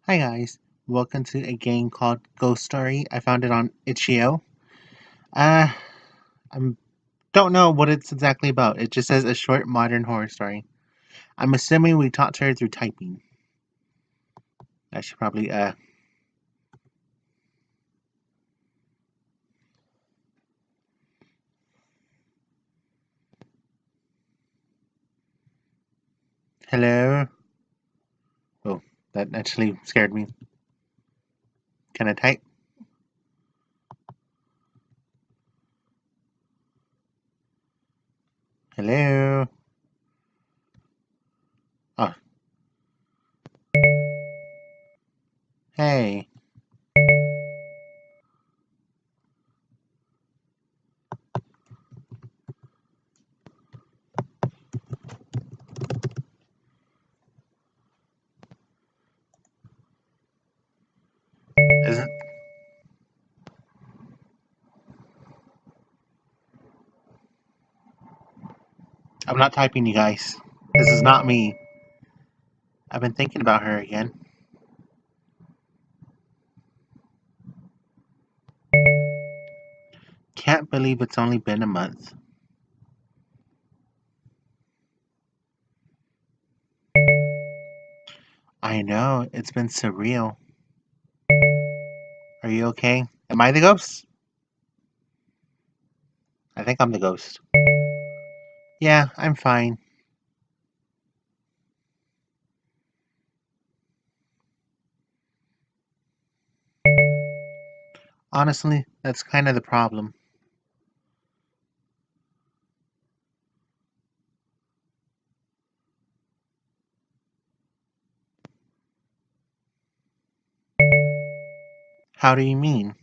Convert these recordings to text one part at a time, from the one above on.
Hi guys, welcome to a game called Ghost Story. I found it on itch.io. Uh, I don't know what it's exactly about. It just says a short modern horror story. I'm assuming we talked to her through typing. I should probably. Hello. Oh, that actually scared me. Can I type? Hello. Oh, hey. Isn't? I'm not typing, you guys. This is not me. I've been thinking about her again. Can't believe it's only been a month. I know, it's been surreal. Are you okay? Am I the ghost? I think I'm the ghost. Yeah, I'm fine. Honestly, that's kind of the problem. How do you mean?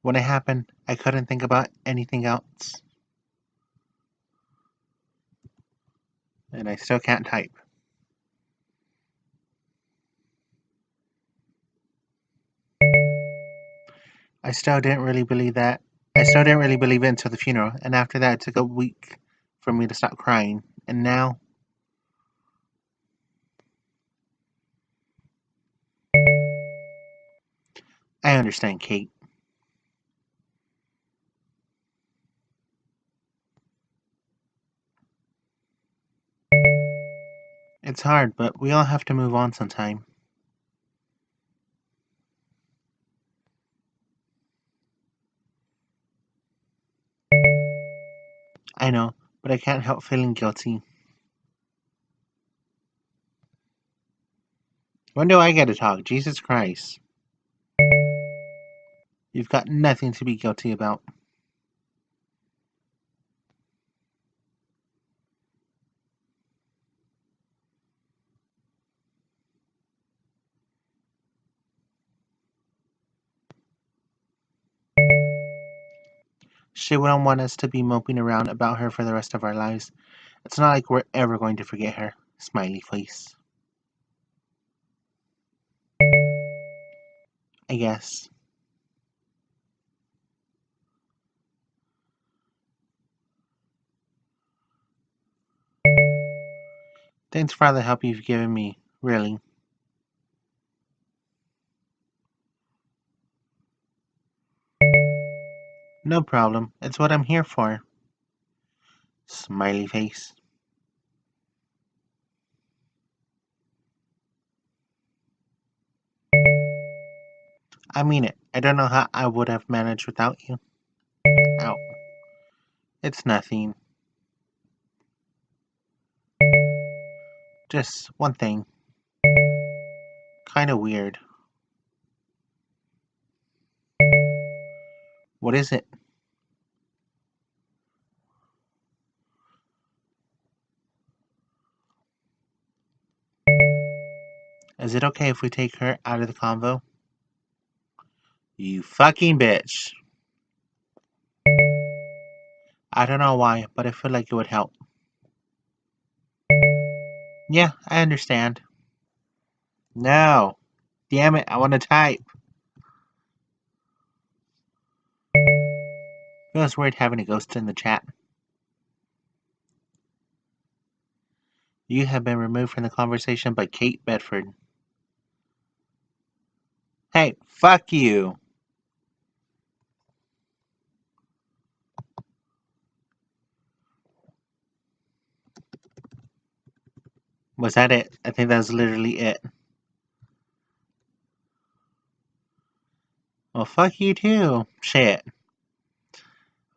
When it happened, I couldn't think about anything else. And I still can't type. I still didn't really believe that. I still didn't really believe it until the funeral. And after that, it took a week for me to stop crying. And now, I understand, Kate. It's hard, but we all have to move on sometime. I know, but I can't help feeling guilty. When do I get to talk? Jesus Christ. You've got nothing to be guilty about. She wouldn't want us to be moping around about her for the rest of our lives. It's not like we're ever going to forget her. Smiley face. I guess. Thanks for all the help you've given me, really. No problem. It's what I'm here for. Smiley face. I mean it. I don't know how I would have managed without you. Ow. It's nothing. Just one thing. Kinda weird. What is it? Is it okay if we take her out of the convo? You fucking bitch. I don't know why, but I feel like it would help. Yeah, I understand. No. Damn it, I want to type. Feels weird having a ghost in the chat. You have been removed from the conversation by Kate Bedford. Hey, fuck you! Was that it? I think that was literally it. Well, fuck you too. Shit.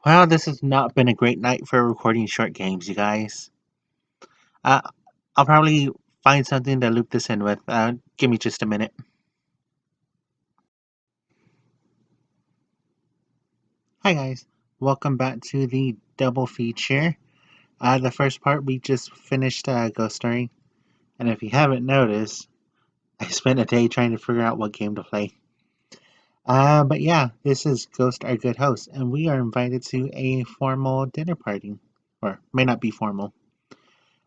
Well, this has not been a great night for recording short games, you guys. Uh, I'll probably find something to loop this in with. Give me just a minute. Hi, guys. Welcome back to the double feature. The first part, we just finished Ghost Story. And if you haven't noticed, I spent a day trying to figure out what game to play. But yeah, this is Ghost Our Good Host, and we are invited to a formal dinner party. Or may not be formal.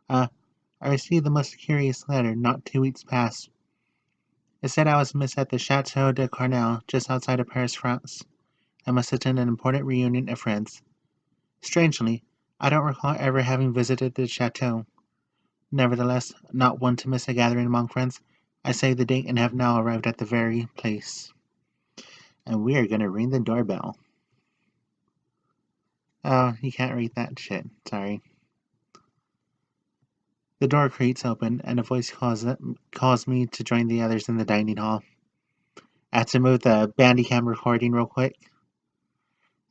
Uh, I received the most curious letter not 2 weeks past. It said I was missed at the Chateau de Carnel, just outside of Paris, France. I must attend an important reunion of friends. Strangely, I don't recall ever having visited the chateau. Nevertheless, not one to miss a gathering among friends, I saved the date and have now arrived at the very place. And we are gonna ring the doorbell. Oh, you can't read that shit. Sorry. The door creaks open, and a voice calls me to join the others in the dining hall. I had to move the Bandicam recording real quick.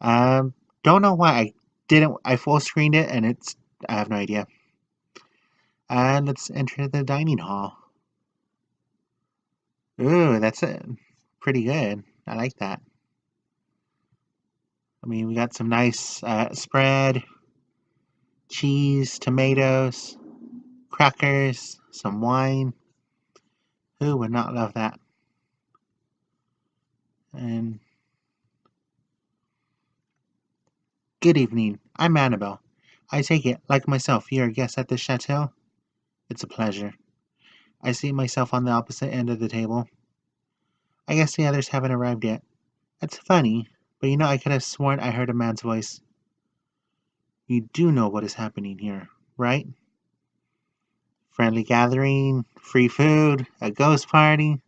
Don't know why I didn't. I full screened it, and it's. I have no idea. And let's enter the dining hall. Ooh, that's it. Pretty good. I like that. I mean, we got some nice spread, cheese, tomatoes, crackers, some wine. Who would not love that? And good evening. I'm Annabelle. I take it, like myself, you're a guest at the chateau? It's a pleasure. I seat myself on the opposite end of the table. I guess the others haven't arrived yet. That's funny, but I could have sworn I heard a man's voice. You do know what is happening here, right? Friendly gathering, free food, a ghost party.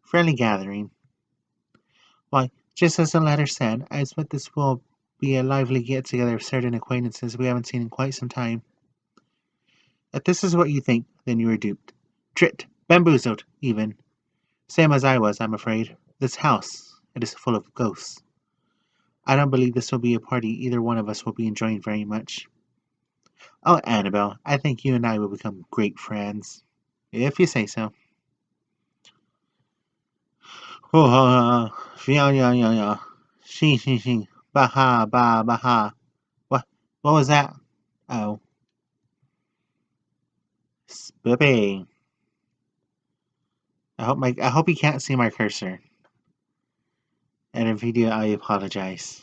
Friendly gathering. Why, just as the letter said, I expect this will be a lively get together of certain acquaintances we haven't seen in quite some time. If this is what you think, then you are duped. Tricked, bamboozled, even. Same as I was, I'm afraid. This house, it is full of ghosts. I don't believe this will be a party either one of us will be enjoying very much. Oh, Annabelle, I think you and I will become great friends. If you say so. Oh, yeah, yeah, yeah, yeah. She. Baha, ba, baha. What was that? Oh, Spippy. I hope you can't see my cursor. And if you do, I apologize.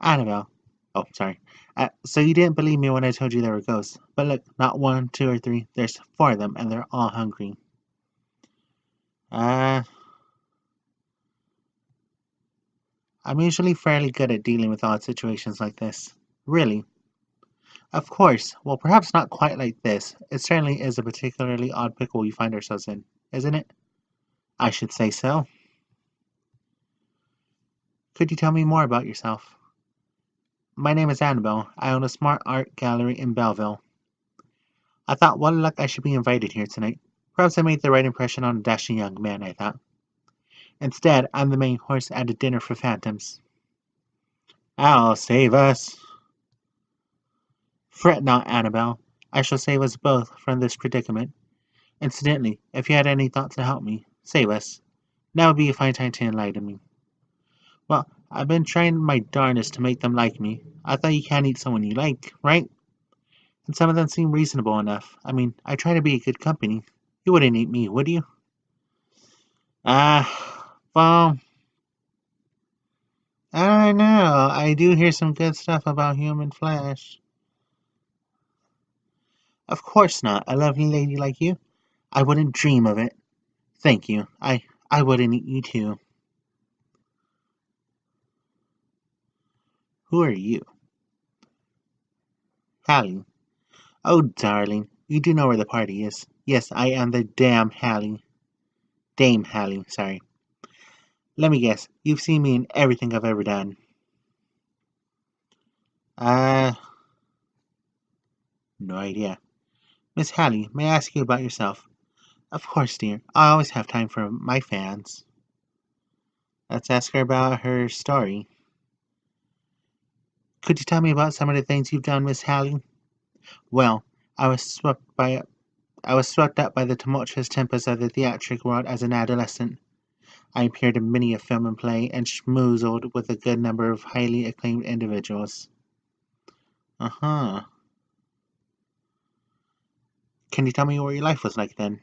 Annabelle. Oh, sorry. So you didn't believe me when I told you there were ghosts. But look, not one, two, or three. There's four of them, and they're all hungry. Uh, I'm usually fairly good at dealing with odd situations like this. Really. Of course. Well, perhaps not quite like this. It certainly is a particularly odd pickle we find ourselves in, isn't it? I should say so. Could you tell me more about yourself? My name is Annabelle. I own a smart art gallery in Belleville. I thought, what luck I should be invited here tonight. Perhaps I made the right impression on a dashing young man, I thought. Instead, I'm the main course at a dinner for phantoms. I'll save us. Fret not, Annabelle. I shall save us both from this predicament. Incidentally, if you had any thoughts to help me, save us. Now would be a fine time to enlighten me. Well, I've been trying my darnest to make them like me. I thought you can't eat someone you like, right? And some of them seem reasonable enough. I mean, I try to be a good company. You wouldn't eat me, would you? Well, I don't know. I do hear some good stuff about human flesh. Of course not. A lovely lady like you. I wouldn't dream of it. Thank you. I wouldn't eat you too. Who are you? Hallie. Oh, darling, you do know where the party is. Yes, I am the damn Hallie. Dame Hallie, sorry. Let me guess, you've seen me in everything I've ever done. Uh, no idea. Miss Hallie, may I ask you about yourself? Of course, dear. I always have time for my fans. Let's ask her about her story. Could you tell me about some of the things you've done, Miss Hallie? Well, I was swept by I was swept up by the tumultuous tempest of the theatric world as an adolescent. I appeared in many a film and play and schmoozled with a good number of highly acclaimed individuals. Uh-huh. Can you tell me what your life was like then?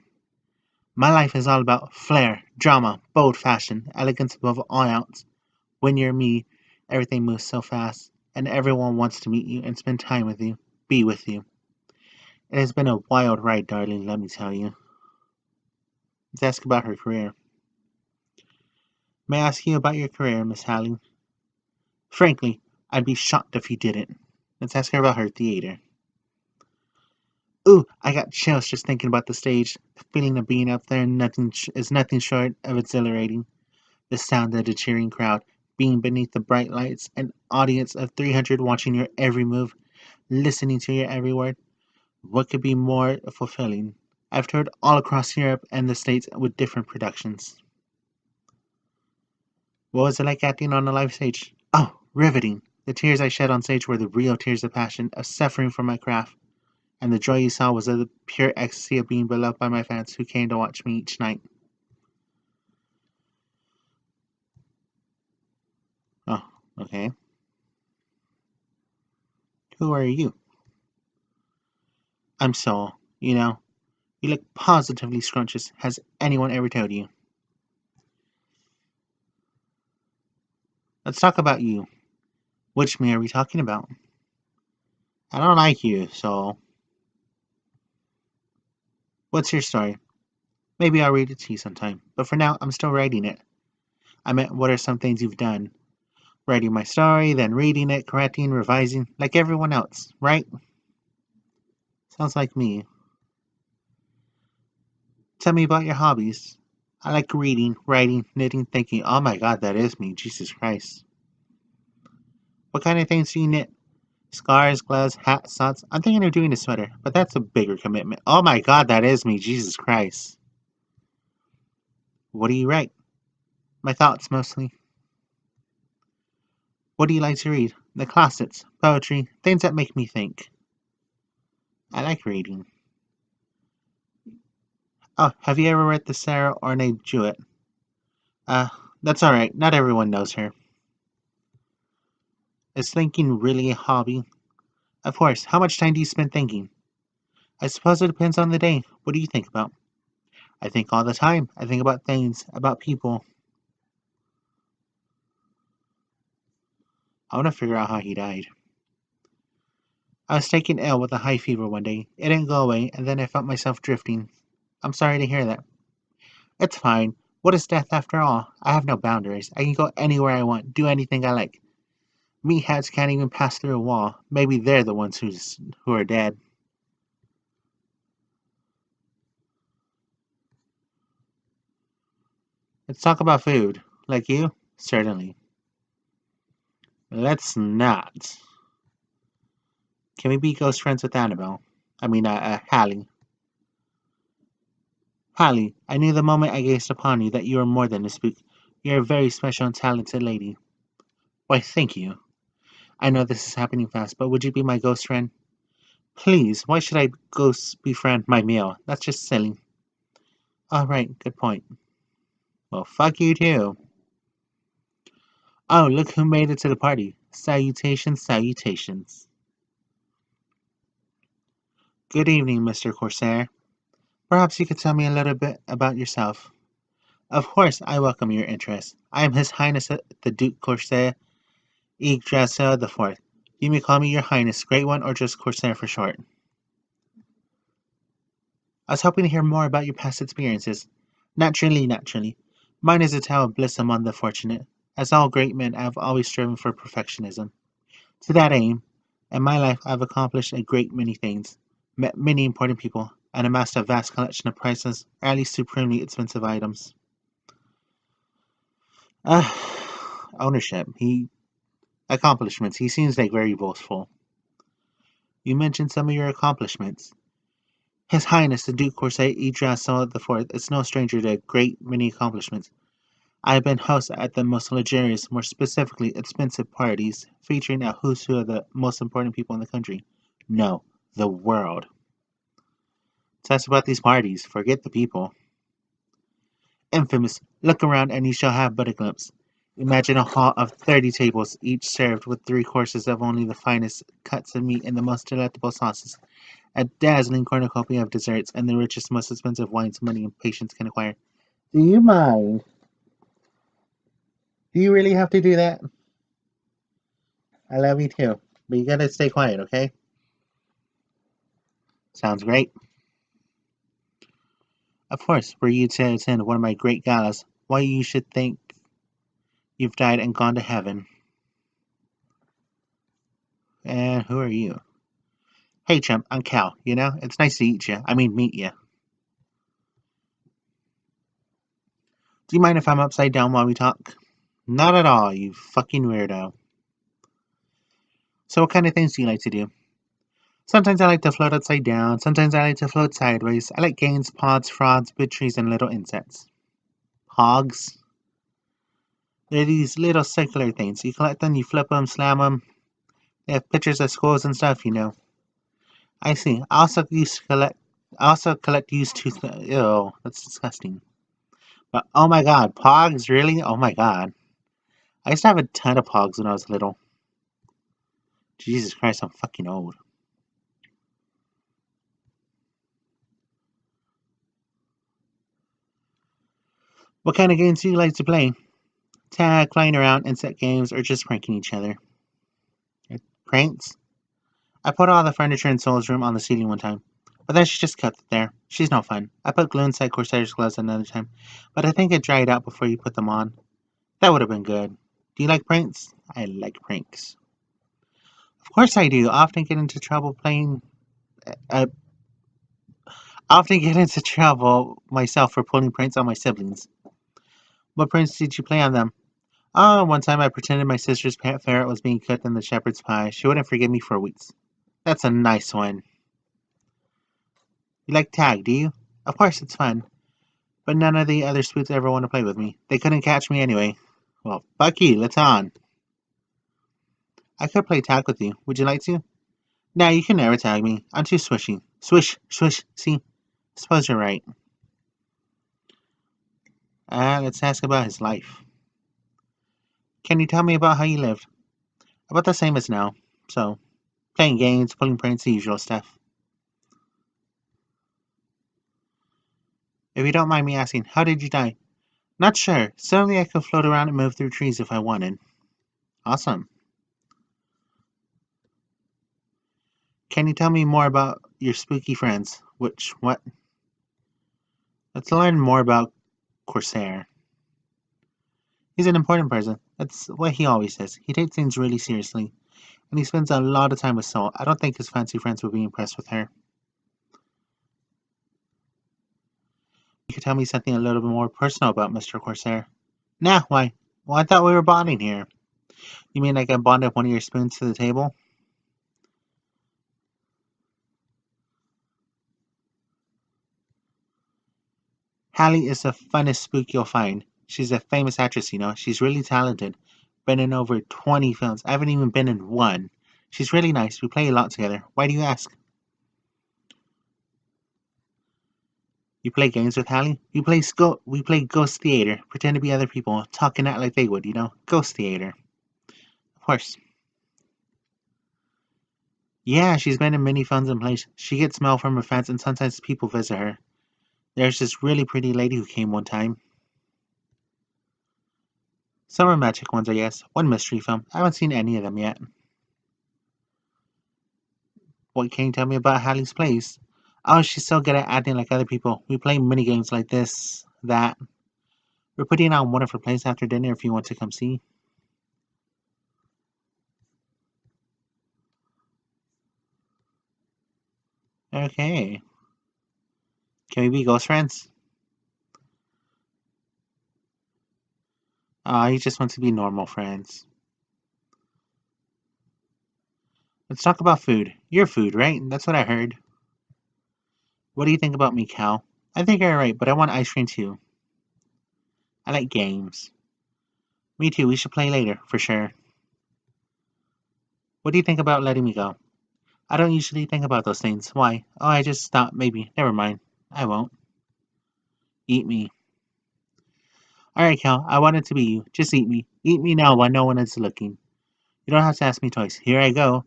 My life is all about flair, drama, bold fashion, elegance above all else. When you're me, everything moves so fast, and everyone wants to meet you and spend time with you, be with you. It has been a wild ride, darling, let me tell you. Let's ask about her career. May I ask you about your career, Miss Hallie? Frankly, I'd be shocked if you didn't. Let's ask her about her theater. Ooh, I got chills just thinking about the stage. The feeling of being up there is nothing short of exhilarating. The sound of the cheering crowd, being beneath the bright lights, an audience of 300 watching your every move, listening to your every word. What could be more fulfilling? I've toured all across Europe and the States with different productions. What was it like acting on a live stage? Oh, riveting! The tears I shed on stage were the real tears of passion, of suffering for my craft, and the joy you saw was of the pure ecstasy of being beloved by my fans who came to watch me each night. Oh, okay. Who are you? I'm Saul. You look positively scrumptious. Has anyone ever told you? Let's talk about you. Which me are we talking about? I don't like you, so what's your story? Maybe I'll read it to you sometime, but for now, I'm still writing it. I meant, what are some things you've done? Writing my story, then reading it, correcting, revising, like everyone else, right? Sounds like me. Tell me about your hobbies. I like reading, writing, knitting, thinking, oh my god, that is me, Jesus Christ. What kind of things do you knit? Scarves, gloves, hats, socks. I'm thinking of doing a sweater, but that's a bigger commitment. Oh my god, that is me, Jesus Christ. What do you write? My thoughts mostly. What do you like to read? The classics, poetry, things that make me think. I like reading. Oh, have you ever read the Sarah Orne Jewett? Uh, that's alright, not everyone knows her. Is thinking really a hobby? Of course, how much time do you spend thinking? I suppose it depends on the day. What do you think about? I think all the time. I think about things, about people. I want to figure out how he died. I was taken ill with a high fever one day. It didn't go away, and then I felt myself drifting. I'm sorry to hear that. It's fine. What is death after all? I have no boundaries. I can go anywhere I want, do anything I like. Meatheads can't even pass through a wall. Maybe they're the ones who are dead. Let's talk about food. Like you? Certainly. Let's not. Can we be ghost friends with Annabelle? Hallie. Hallie, I knew the moment I gazed upon you that you were more than a spook. You're a very special and talented lady. Why, thank you. I know this is happening fast, but would you be my ghost friend? Please, why should I ghost befriend my meal? That's just silly. All right, good point. Well, fuck you too. Oh, look who made it to the party. Salutations, salutations. Good evening, Mr. Corsair. Perhaps you could tell me a little bit about yourself. Of course, I welcome your interest. I am His Highness the Duke Corsair Yggdrasil the Fourth. You may call me Your Highness, Great One, or just Corsair for short. I was hoping to hear more about your past experiences. Naturally, naturally. Mine is a tale of bliss among the fortunate. As all great men, I have always striven for perfectionism. To that aim, in my life I've accomplished a great many things, met many important people, and amassed a vast collection of priceless, or at least supremely expensive items. Uh, ownership. Accomplishments. He seems like very boastful. You mentioned some of your accomplishments. His Highness the Duke Corsair Yggdrasil the Fourth is no stranger to a great many accomplishments. I have been host at the most luxurious, more specifically expensive parties, featuring a who's who of the most important people in the country. No, the world. Tell us about these parties. Forget the people. Infamous. Look around and you shall have but a glimpse. Imagine a hall of 30 tables, each served with 3 courses of only the finest cuts of meat and the most delectable sauces, a dazzling cornucopia of desserts, and the richest, most expensive wines money and patience can acquire. Do you mind? Do you really have to do that? I love you too. But you gotta stay quiet, okay? Sounds great. Of course, were you to attend one of my great galas, why you should think you've died and gone to heaven. And who are you? Hey, chump, I'm Cal. It's nice to eat you. I mean, meet you. Do you mind if I'm upside down while we talk? Not at all, you fucking weirdo. So, what kind of things do you like to do? Sometimes I like to float upside down. Sometimes I like to float sideways. I like gains, pods, frogs, butcheries, and little insects. Hogs? They're these little circular things. You collect them, you flip them, slam them. They have pictures of skulls and stuff. I see. I also collect used tooth. Ew, that's disgusting. But oh my god, pogs? Really? Oh my god. I used to have a ton of pogs when I was little. Jesus Christ, I'm fucking old. What kind of games do you like to play? Tag, flying around, insect games, or just pranking each other? Pranks? I put all the furniture in Soul's room on the ceiling one time, but then she just kept it there. She's no fun. I put glue inside Corsair's gloves another time, but I think it dried out before you put them on. That would have been good. Do you like pranks? I like pranks. Of course I do. I often get into trouble playing. I often get into trouble myself for pulling pranks on my siblings. What pranks did you play on them? Oh, one time I pretended my sister's pet ferret was being cooked in the shepherd's pie. She wouldn't forgive me for weeks. That's a nice one. You like tag, do you? Of course it's fun. But none of the other spooks ever want to play with me. They couldn't catch me anyway. Well, fuck you, let's on. I could play tag with you. Would you like to? Nah, you can never tag me. I'm too swishy. Swish, swish, see? Suppose you're right. Let's ask about his life. Can you tell me about how you lived? About the same as now. So, playing games, pulling pranks, the usual stuff. If you don't mind me asking, how did you die? Not sure. Certainly I could float around and move through trees if I wanted. Awesome. Can you tell me more about your spooky friends? What? Let's learn more about Corsair. He's an important person. That's what he always says. He takes things really seriously, and he spends a lot of time with Soul. I don't think his fancy friends would be impressed with her. You could tell me something a little bit more personal about Mr. Corsair. Nah, why? Well, I thought we were bonding here. You mean like I bonded one of your spoons to the table? Hallie is the funnest spook you'll find. She's a famous actress. She's really talented. Been in over 20 films. I haven't even been in one. She's really nice. We play a lot together. Why do you ask? You play games with Hallie? We play Ghost Theater. Pretend to be other people. Talk and act like they would. Ghost Theater. Of course. Yeah, she's been in many films and plays. She gets mail from her fans and sometimes people visit her. There's this really pretty lady who came one time. Some are magic ones, I guess. One mystery film. I haven't seen any of them yet. What can you tell me about Hallie's plays? Oh, she's so good at acting like other people. We play mini games like this, that. We're putting on one of her plays after dinner if you want to come see. Okay. Can we be ghost friends? He just wants to be normal friends. Let's talk about food. Your food, right? That's what I heard. What do you think about me, Cal? I think you're right, but I want ice cream too. I like games. Me too, we should play later, for sure. What do you think about letting me go? I don't usually think about those things. Why? Oh, I just thought maybe. Never mind. I won't. Eat me. Alright, Cal, I want it to be you. Just eat me. Eat me now while no one is looking. You don't have to ask me twice. Here I go.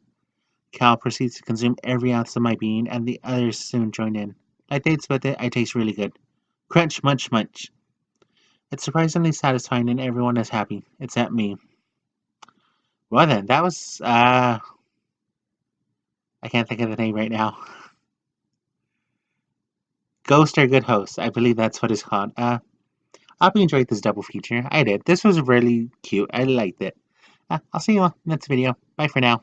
Cal proceeds to consume every ounce of my being, and the others soon join in. Like they expected, I taste really good. Crunch, munch, munch. It's surprisingly satisfying, and everyone is happy, except me. Well then, that was I can't think of the name right now. Ghost or Good Host. I believe that's what it's called. I hope you enjoyed this double feature. I did. This was really cute. I liked it. I'll see you on the next video. Bye for now.